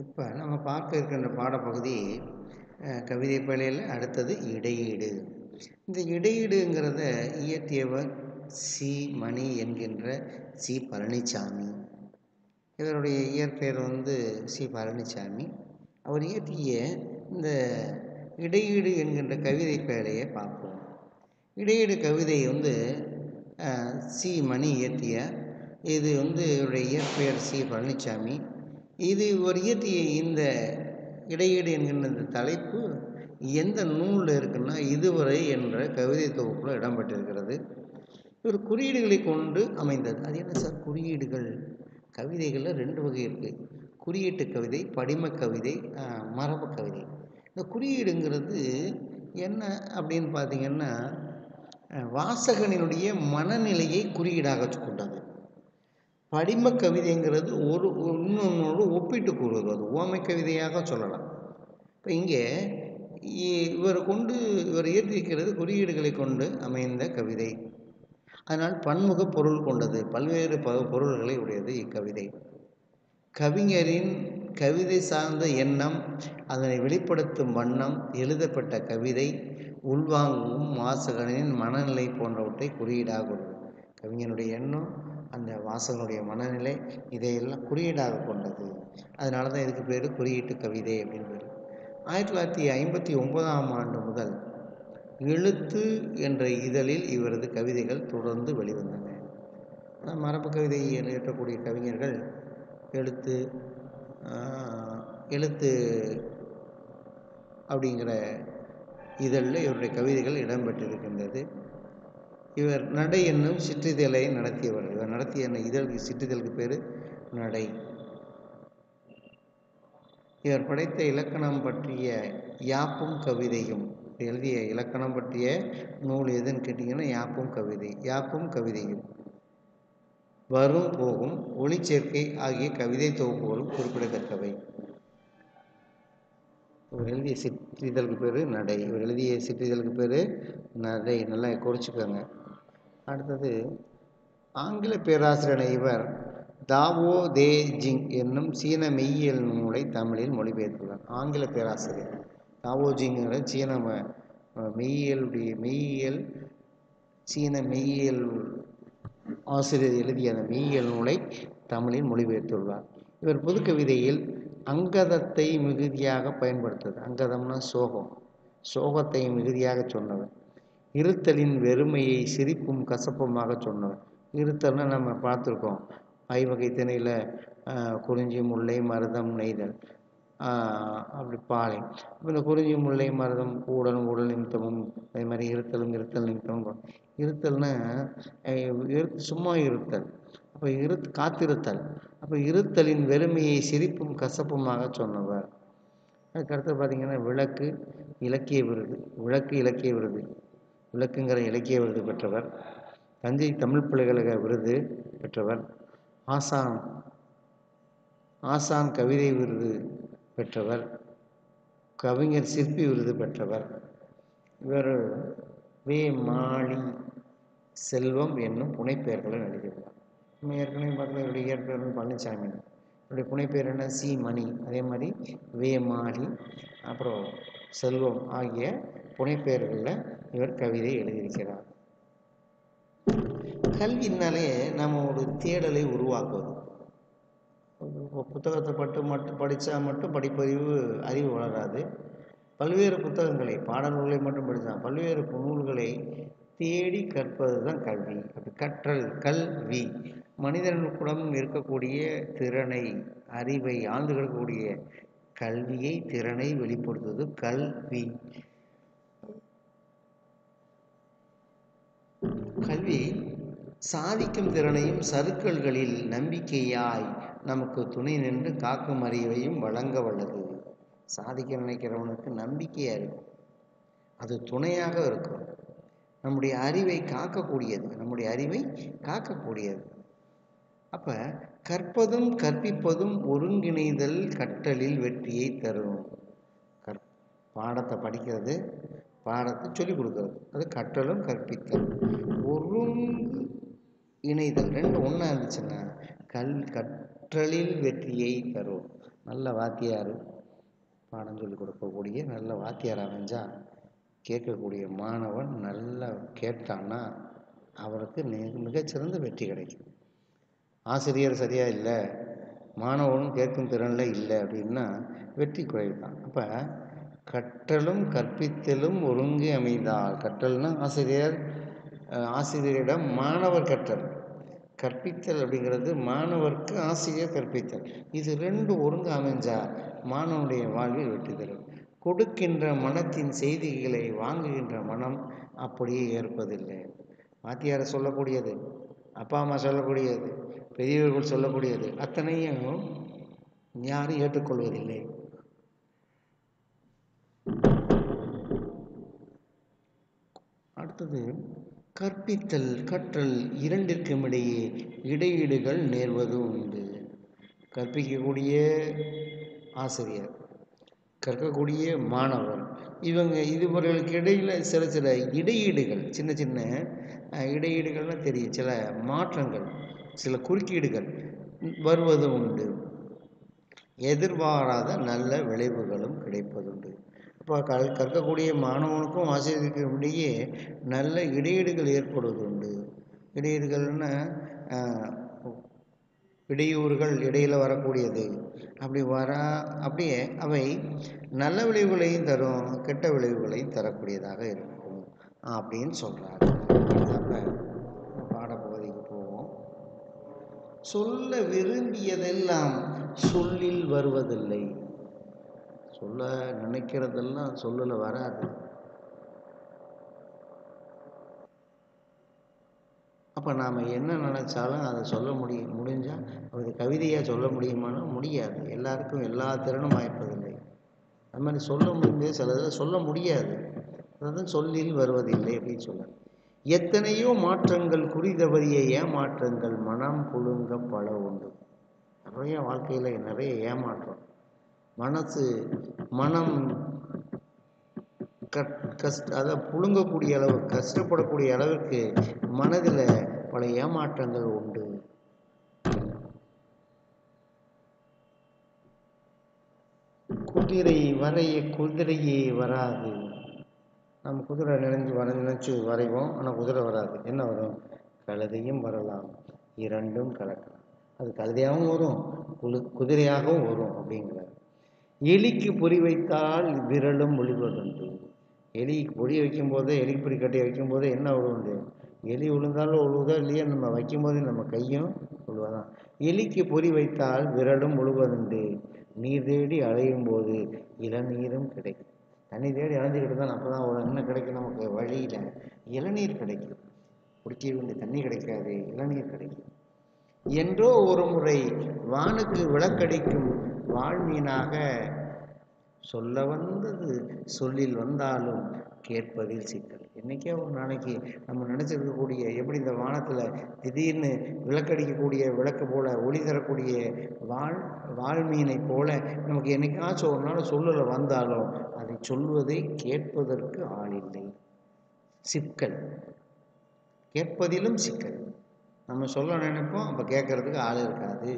இப்போ நம்ம பார்க்க இருக்கின்ற பாடப்பகுதி கவிதை பிழையில் அடுத்தது இடையீடு. இந்த இடையீடுங்கிறத இயற்றியவர் சி மணி என்கின்ற சி பழனிசாமி. இவருடைய இயற்பெயர் சி பழனிசாமி. அவர் இயற்றிய இந்த இடையீடு என்கின்ற கவிதை பேழையை பார்ப்போம். இடையீடு கவிதை சி மணி இயற்றிய, இது இவருடைய இயற்பெயர் சி பழனிசாமி. இது இவர் இயற்றிய இந்த இடையீடு என்கின்ற இந்த தலைப்பு எந்த நூலில் இருக்குன்னா இதுவரை என்ற கவிதை தொகுப்பில் இடம்பெற்றிருக்கிறது. இவர் குறியீடுகளை கொண்டு அமைந்தது. அது என்ன சார் குறியீடுகள்? கவிதைகளில் 2 வகை இருக்குது. குறியீட்டு கவிதை, படிம கவிதை, மரபு கவிதை. இந்த குறியீடுங்கிறது என்ன அப்படின்னு பார்த்தீங்கன்னா, வாசகனினுடைய மனநிலையை குறியீடாக கொண்டது. படிம கவிதைங்கிறது இன்னொன்னோடு ஒப்பிட்டு கூறுவது, அது உவமை கவிதையாக சொல்லலாம். இப்போ இங்கே இவர் இயற்றியிருக்கிறது குறியீடுகளை கொண்டு அமைந்த கவிதை. அதனால் பன்முக பொருள் கொண்டது, பல்வேறு பொருள்களை உடையது இக்கவிதை. கவிஞரின் கவிதை சார்ந்த எண்ணம், அதனை வெளிப்படுத்தும் வண்ணம், எழுதப்பட்ட கவிதை, உள்வாங்கும் வாசகனின் மனநிலை போன்றவற்றை குறியீடாக உள்ளது. கவிஞனுடைய எண்ணம், அந்த வாசகனுடைய மனநிலை, இதையெல்லாம் குறியீடாக கொண்டது. அதனால தான் இதுக்கு பேர் குறியீட்டு கவிதை அப்படின்னு பேர். 1959ஆம் ஆண்டு முதல் எழுத்து என்ற இதழில் இவரது கவிதைகள் தொடர்ந்து வெளிவந்தன. மரபு கவிதை இயற்றக்கூடிய கவிஞர்கள் எழுத்து அப்படிங்கிற இதழில் இவருடைய கவிதைகள் இடம்பெற்றிருக்கின்றது. இவர் நடை என்னும் சிற்றிதழை நடத்தியவர். இவர் நடத்திய சிற்றிதழுக்கு பேர் நடை. இவர் படைத்த இலக்கணம் பற்றிய யாப்பும் கவிதையும், எழுதிய இலக்கணம் பற்றிய நூல் எதுன்னு கேட்டிங்கன்னா யாப்பும் கவிதையும், வரும் போகும், ஒளிச்சேர்க்கை ஆகிய கவிதை தொகுப்புகளும் குறிப்பிடத்தக்கவை. இவர் எழுதிய சிற்றிதழுக்கு பேர் நடை. நல்லா குறிச்சுக்கோங்க. அடுத்தது, ஆங்கில பேராசிரியரான இவர் தாவோ தே ஜிங் என்னும் சீன மெய்யியல் நூலை தமிழில் மொழிபெயர்த்துள்ளார். ஆங்கில பேராசிரியர் தாவோ ஜிங்கிற சீன மெய்யியல் ஆசிரியர் எழுதிய அந்த மெய்யியல் நூலை தமிழில் மொழிபெயர்த்துள்ளார். இவர் புது கவிதையில் அங்கதத்தை மிகுதியாக பயன்படுத்துவது. அங்கதம்னா சோகத்தை மிகுதியாக சொன்னவர். இருத்தலின் வெறுமையை சிரிப்பும் கசப்புமாக சொன்னவர். இருத்தல்னா நம்ம பார்த்துருக்கோம், ஐவகை திணையில் குறிஞ்சி, முல்லை, மருதம், நெய்தல், அப்படி பாலை. இந்த குறிஞ்சி, முல்லை, மருதம் உடல் நிமித்தமும், அதே மாதிரி இருத்தல் நிமித்தமும். இருத்தல்னா சும்மா இருத்தல், அப்போ காத்திருத்தல். அப்போ இருத்தலின் வெறுமையை சிரிப்பும் கசப்புமாக சொன்னவர். அதுக்கடுத்து பார்த்தீங்கன்னா விளக்கு இலக்கிய விருது, விளக்குங்கிற இலக்கிய விருது பெற்றவர். தஞ்சை தமிழ் பல்கலைக்கழக விருது பெற்றவர். ஆசான் கவிதை விருது பெற்றவர். கவிஞர் சிற்பி விருது பெற்றவர். இவர் வே மாளி செல்வம் என்னும் புனைப்பெயர்களை எழுதியுள்ளார். நம்ம ஏற்கனவே பார்த்தா இவருடைய இயற்பெயர் பழனிசாமி, இவருடைய புனைப்பெயர் என்ன சி மணி. அதே மாதிரி வே மாளி, அப்புறம் செல்வம் ஆகிய புனைப்பெயர்களில் இவர் கவிதை எழுதியிருக்கிறார். கல்வினாலே நம்ம ஒரு தேடலை உருவாக்குவது. புத்தகத்தை மட்டும் படித்தா மட்டும் அறிவு வளராது. பல்வேறு புத்தகங்களை, பாடநூல்களை மட்டும் படித்தா, பல்வேறு நூல்களை தேடி கற்பது தான் கல்வி. கல்வி மனிதனுக்குடன் இருக்கக்கூடிய திறனை, அறிவை, ஆழ்ந்து இருக்கக்கூடிய கல்வியை, திறனை வெளிப்படுத்துவது கல்வி. கல்வி சாதிக்கும் திறனையும் சறுக்கல்களில் நம்பிக்கையாய் நமக்கு துணை நின்று காக்கும் அறிவையும் வழங்க வல்லது. சாதிக்க நினைக்கிறவனுக்கு நம்பிக்கையாக இருக்கும், அது துணையாக இருக்கும். நம்முடைய அறிவை காக்கக்கூடியது. அப்போ கற்பதும் கற்பிப்பதும் ஒருங்கிணைதல் கற்றலில் வெற்றியை தரும். பாடத்தை படிக்கிறது, பாடத்தை சொல்லிக் கொடுக்கறது, அது கற்றலும் கற்பித்தல். இணைதல் ரெண்டும் ஒன்றா இருந்துச்சுன்னா கற்றலில் வெற்றியை தரும். நல்ல வாத்தியார், பாடம் சொல்லிக் கொடுக்கக்கூடிய நல்ல வாத்தியார் அமைஞ்சால் கேட்கக்கூடிய மாணவன் நல்லா கேட்டான்னா அவருக்கு மிகச்சிறந்த வெற்றி கிடைக்கும். ஆசிரியர் சரியாக இல்லை, மாணவனும் கேட்கும் திறனில் இல்லை அப்படின்னா வெற்றி குறைவு தான். அப்போ கற்றலும் கற்பித்தலும் ஒருங்கே அமைந்தால், கற்றல்னா ஆசிரியரிடம் மாணவர் கற்றல், கற்பித்தல் அப்படிங்கிறது மாணவருக்கு ஆசிரியர் கற்பித்தல். இது ரெண்டும் ஒருங்கு அமைஞ்சால் மாணவனுடைய வாழ்வில் வெற்றி தரும். கொடுக்கின்ற மனத்தின் செய்திகளை வாங்குகின்ற மனம் அப்படியே ஏற்பதில்லை. வாத்தியாரை சொல்லக்கூடியது, அப்பா அம்மா சொல்லக்கூடியது, பெரியவர்கள் சொல்லக்கூடியது அத்தனையும் யாரும் ஏற்றுக்கொள்வதில்லை. அடுத்தது கற்பித்தல் கற்றல் இரண்டிற்கும் இடையே இடையீடுகள் நேர்வது உண்டு. கற்பிக்கக்கூடிய ஆசிரியர், கற்கக்கூடிய மாணவர், இவர்களுக்கு இடையில் சில இடையீடுகள், சின்ன சின்ன இடையீடுகள்லாம் தெரியும், சில மாற்றங்கள், சில குறுக்கீடுகள் வருவது உண்டு. எதிர்பாராத நல்ல விளைவுகளும் கிடைப்பதுண்டு. அப்போ கற்கக்கூடிய மாணவனுக்கும் ஆசிரியருக்கும் இடையே நல்ல இடையீடுகள் ஏற்படுவதுண்டு. இடையீடுகள்னா இடையூறுகள் இடையில் வரக்கூடியது. அப்படியே அவை நல்ல விளைவுகளையும் தரும், கெட்ட விளைவுகளையும் தரக்கூடியதாக இருக்கும் அப்படின்னு சொல்கிறாங்க. பாடப்பகுதிக்கு போவோம். சொல்ல விரும்பியதெல்லாம் சொல்லில் வருவதில்லை. சொல்ல நினைக்கிறதெல்லாம் சொல்லில் வராது. அப்போ நாம் என்ன நினச்சாலும் அதை சொல்ல முடிஞ்சால் அது கவிதையாக சொல்ல முடியுமானா முடியாது. எல்லாருக்கும் எல்லா திறனும் வாய்ப்பதில்லை. அது மாதிரி சொல்ல முடிஞ்சது சிலதை சொல்ல முடியாது. அதாவது சொல்லில் வருவதில்லை அப்படின்னு சொல்லுவாங்க. எத்தனையோ மாற்றங்கள் குறிதவறிய ஏமாற்றங்கள் மனம் புழுங்க பல உண்டு. நிறைய வாழ்க்கையில் நிறைய ஏமாற்றம், மனம் அதை புழுங்கக்கூடிய அளவு, கஷ்டப்படக்கூடிய அளவுக்கு மனதில் பல ஏமாற்றங்கள் உண்டு. குதிரை வரைய குதிரையே வராது. நம்ம குதிரை நினைச்சு வரைவோம், ஆனால் குதிரை வராது. என்ன வரும்? கழுதையும் வரலாம், இரண்டும் கலக்கலாம். அது கழுதையாகவும் வரும், குதிரையாகவும் வரும் அப்படிங்கிறார். எலிக்கு பொறி வைத்தால் விரலும் ஒளிவதுண்டு. எலிக்கு பொறி வைக்கும்போது, எலிப்பொறி கட்டி வைக்கும்போது என்ன உழுவுண்டு? எலி விழுந்தாலும் உழுவுதோ இல்லையோ, நம்ம வைக்கும்போது நம்ம கையும் உழுவதான். எலிக்கு பொறி வைத்தால் விரலும் உழுவதுண்டு. நீர் தேடி அலையும் போது இளநீரும் கிடைக்கும். தண்ணி தேடி அலைஞ்சிக்கிட்டு தான், அப்போ தான் என்ன கிடைக்கும் நமக்கு? வழியில் இளநீர் கிடைக்கும். குடிக்க வேண்டிய தண்ணி கிடைக்காது, இளநீர் கிடைக்கும். என்றோ ஒரு முறை வானுக்கு விளக்கடிக்கும் வாழ்மீனாக சொல்ல வந்தது சொல்லில் வந்தாலும் கேட்பதில் சிக்கல். என்னைக்கே ஒரு நாளைக்கு நம்ம நினச்சிருக்கக்கூடிய, எப்படி இந்த வானத்தில் திடீர்னு விளக்கடிக்கக்கூடிய விளக்கு போல ஒளி தரக்கூடிய வாழ்மீனை போல நமக்கு என்னைக்காச்சும் ஒரு நாள் சொல்லல வந்தாலும் அதை சொல்வதை கேட்பதற்கு ஆள் இல்லை. சிக்கல், கேட்பதிலும் சிக்கல். நம்ம சொல்ல நினைப்போம், அப்போ கேட்கறதுக்கு ஆள் இருக்காது.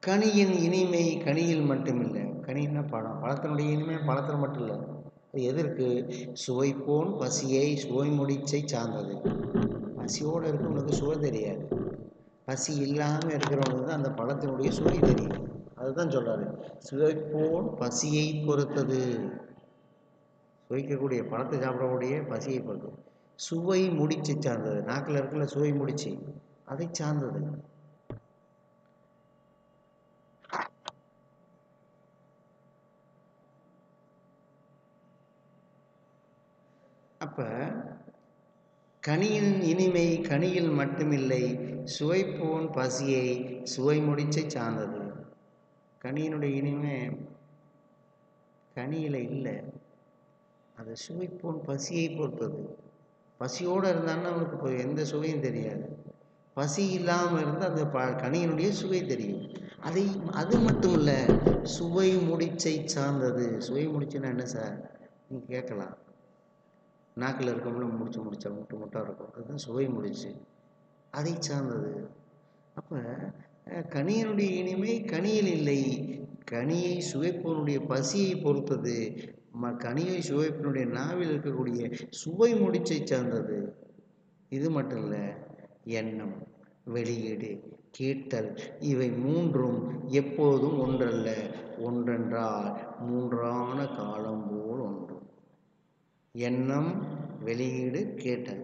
கனியின் இனிமை கனியில் மட்டுமில்லை. கனின்னா பழம், பழத்தினுடைய இனிமை பழத்தில் மட்டும் இல்லை, எதற்கு? சுவைப்போன் பசியை சுவை முடிச்சை சார்ந்தது. பசியோடு இருக்கிறவங்களுக்கு சுவை தெரியாது, பசி இல்லாமல் இருக்கிறவங்களுக்கு தான் அந்த பழத்தினுடைய சுவை தெரியும். அதுதான் சொல்றாரு, சுவைப்போன் பசியை பொறுத்தது. சுவைக்கக்கூடிய பழத்தை சாப்பிடக்கூடிய பசியை பொறுத்தது. சுவை முடிச்சை சார்ந்தது, நாக்கில் இருக்கிற சுவை முடிச்சு அதை சார்ந்தது. அப்போ கனியின் இனிமை கனியில் மட்டுமில்லை, சுவைப்போன் பசியை சுவை முடிச்சை சார்ந்தது. கனியினுடைய இனிமை கனியில் இல்லை, அது சுவைப்போன் பசியை பொறுத்தது. பசியோடு இருந்தான்னா அவனுக்கு எந்த சுவையும் தெரியாது. பசி இல்லாமல் இருந்தால் அந்த கனியினுடைய சுவை தெரியும். அது மட்டும் இல்லை, சுவை முடிச்சை சார்ந்தது. சுவை முடிச்சுன்னா என்ன சார் நீங்கள் கேட்கலாம். நாக்கில் இருக்கவங்களும் முட்டை இருக்கும், அதுதான் சுவை முடிச்சு, அதை சார்ந்தது. அப்போ கனியினுடைய இனிமை கனியில் இல்லை, கனியை சுவைப்பவனுடைய பசியை பொறுத்தது. கனியை சுவைப்பவனுடைய நாவில் இருக்கக்கூடிய சுவை முடிச்சை சார்ந்தது. இது மட்டும் இல்லை, எண்ணம், வெளியீடு, கேட்டல், இவை மூன்றும் எப்போதும் ஒன்றல்ல, ஒன்றென்றால் மூன்றான காலம் போல் ஒன்று. எண்ணம், வெளியீடு, கேட்டல்.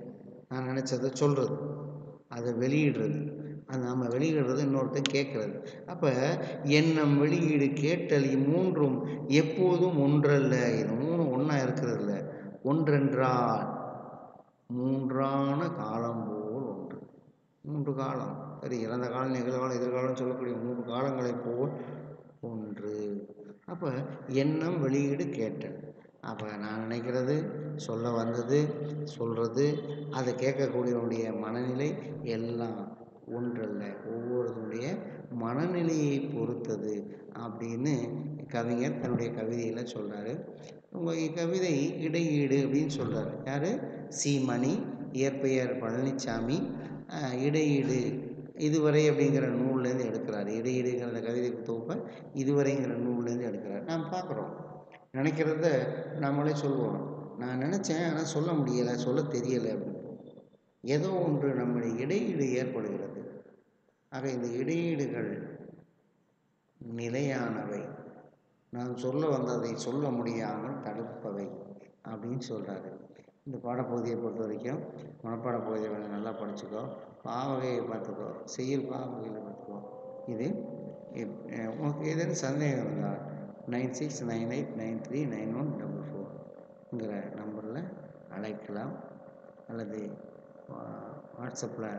நான் நினச்சதை சொல்கிறது, அதை வெளியிடுறது, அது நம்ம வெளியிடுறது இன்னொருத்தன் கேட்கறது. அப்போ எண்ணம், வெளியீடு, கேட்டல் மூன்றும் எப்போதும் ஒன்றல்ல. இது மூணு ஒன்றா இருக்கிறதில்ல, ஒன்றென்றால் மூன்றான காலம் போல் ஒன்று. மூன்று காலம், சரி, இறந்த காலம், நிகழ்காலம், எதிர்காலம் சொல்லக்கூடிய மூன்று காலங்களை போல் ஒன்று. அப்போ எண்ணம், வெளியீடு, கேட்டல். அப்போ நான் நினைக்கிறது, சொல்ல வந்தது, சொல்கிறது, அதை கேட்கக்கூடியவனுடைய மனநிலை எல்லாம் ஒன்றல்ல, ஒவ்வொருவருடைய மனநிலையை பொறுத்தது அப்படின்னு கவிஞர் தன்னுடைய கவிதையில் சொல்கிறாரு. உங்கள் கவிதை இடையீடு அப்படின்னு சொல்கிறார். யார்? சி. மணி, இயற்பெயர் பழனிசாமி. இடையீடு இதுவரை அப்படிங்கிற நூல்லேருந்து எடுக்கிறார். இடையீடுங்கிற கவிதை தொகுப்பை இதுவரைங்கிற நூல்லேருந்து எடுக்கிறார். நாம் பார்க்குறோம், நினைக்கிறத நம்மளே சொல்லுவோம். நான் நினச்சேன், ஆனால் சொல்ல முடியலை, சொல்ல தெரியலை அப்படின்னு. ஏதோ ஒன்று நம்முடைய இடையீடு ஏற்படுகிறது. ஆக இந்த இடையீடுகள் நிலையானவை, நான் சொல்ல வந்ததை சொல்ல முடியாமல் தடுப்பவை அப்படின்னு சொல்கிறாரு. இந்த பாடப்பகுதியை பொறுத்த வரைக்கும் மனப்பாட பகுதியை நல்லா படிச்சுக்கோ, பாவகையை பார்த்துக்கோ, செய்யுள் பாவகையில் பார்த்துக்கோ. இது உனக்கு ஏதேனும் சந்தேகம் இருந்தால் 9698939144ங்கிற நம்பரில் அழைக்கலாம், அல்லது வாட்ஸ்அப்பில்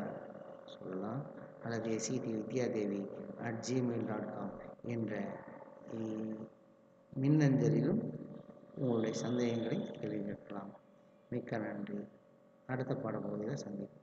சொல்லலாம், அல்லது ctvidyadevy@gmail.com என்ற மின்னஞ்சலிலும் உங்களுடைய சந்தேகங்களை கேள்வி கேட்கலாம். மிக்க நன்றி. அடுத்த பாடப்பகுதியில் சந்திப்போம்.